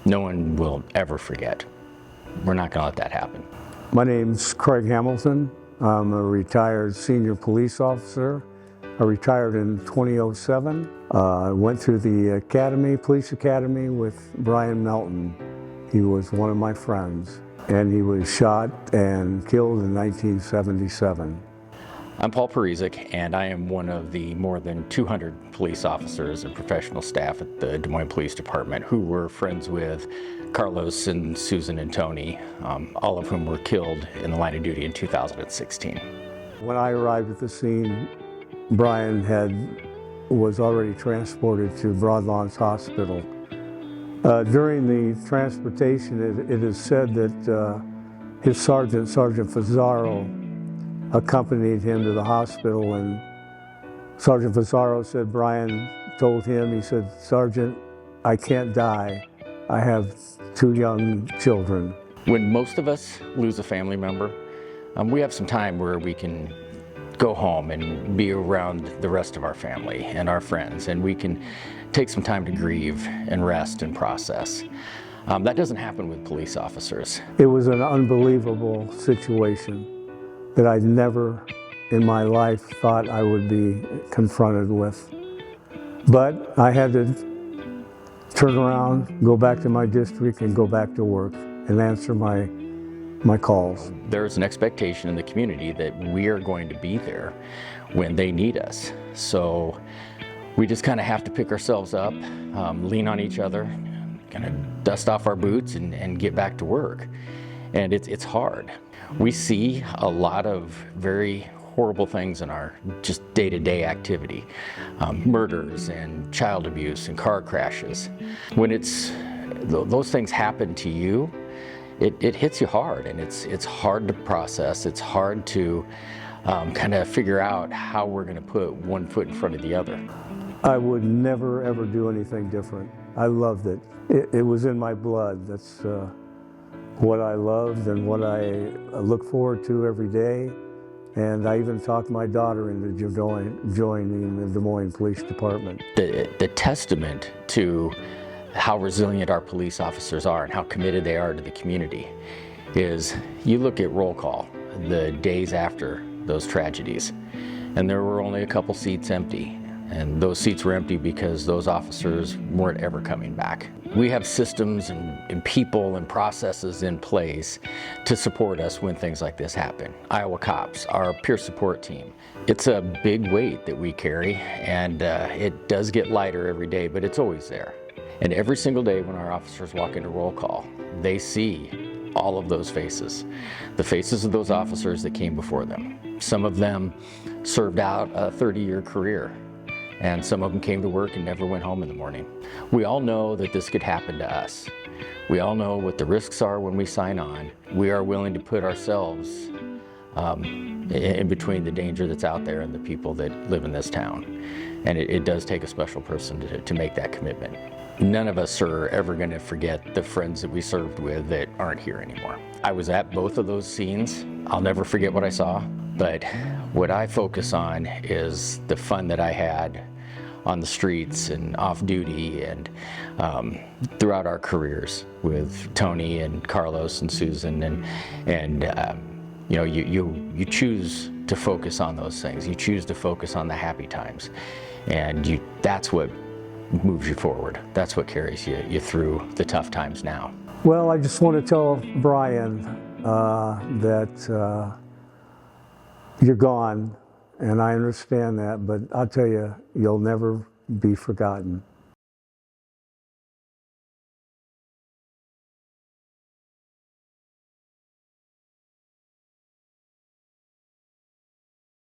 no one will ever forget. We're not going to let that happen. My name's Craig Hamilton. I'm a retired senior police officer. I retired in 2007. I went through the police academy with Brian Melton. He was one of my friends, and he was shot and killed in 1977. I'm Paul Parizek, and I am one of the more than 200 police officers and professional staff at the Des Moines Police Department who were friends with Carlos and Susan and Tony, all of whom were killed in the line of duty in 2016. When I arrived at the scene, Brian was already transported to Broadlawns Hospital. During the transportation, it is said that his sergeant, Sergeant Fazzaro, accompanied him to the hospital, and Sergeant Fazzaro said Brian told him, he said, "Sergeant, I can't die. I have 2 young children." When most of us lose a family member, we have some time where we can go home and be around the rest of our family and our friends, and we can take some time to grieve and rest and process. That doesn't happen with police officers. It was an unbelievable situation that I never in my life thought I would be confronted with. But I had to turn around, go back to my district, and go back to work and answer my calls. There's an expectation in the community that we are going to be there when they need us. So we just kind of have to pick ourselves up, lean on each other, kind of dust off our boots and get back to work. And it's hard. We see a lot of very horrible things in our just day-to-day activity. Murders and child abuse and car crashes. When those things happen to you, it hits you hard, and it's hard to process. It's hard to kind of figure out how we're going to put one foot in front of the other. I would never ever do anything different. I loved it. It was in my blood. That's what I loved and what I look forward to every day. And I even talked my daughter into joining the Des Moines Police Department. The testament to how resilient our police officers are and how committed they are to the community is you look at roll call the days after those tragedies, and there were only a couple seats empty. And those seats were empty because those officers weren't ever coming back. We have systems and people and processes in place to support us when things like this happen. Iowa Cops, our peer support team. It's a big weight that we carry, and it does get lighter every day, but it's always there. And every single day when our officers walk into roll call, they see all of those faces. The faces of those officers that came before them. Some of them served out a 30-year career, and some of them came to work and never went home in the morning. We all know that this could happen to us. We all know what the risks are when we sign on. We are willing to put ourselves in between the danger that's out there and the people that live in this town. And it does take a special person to make that commitment. None of us are ever going to forget the friends that we served with that aren't here anymore. I was at both of those scenes. I'll never forget what I saw, but what I focus on is the fun that I had on the streets and off duty and throughout our careers with Tony and Carlos and Susan, and you know, you choose to focus on those things. You choose to focus on the happy times, and that's what moves you forward. That's what carries you through the tough times now. Well, I just want to tell Brian that you're gone, and I understand that, but I'll tell you, you'll never be forgotten.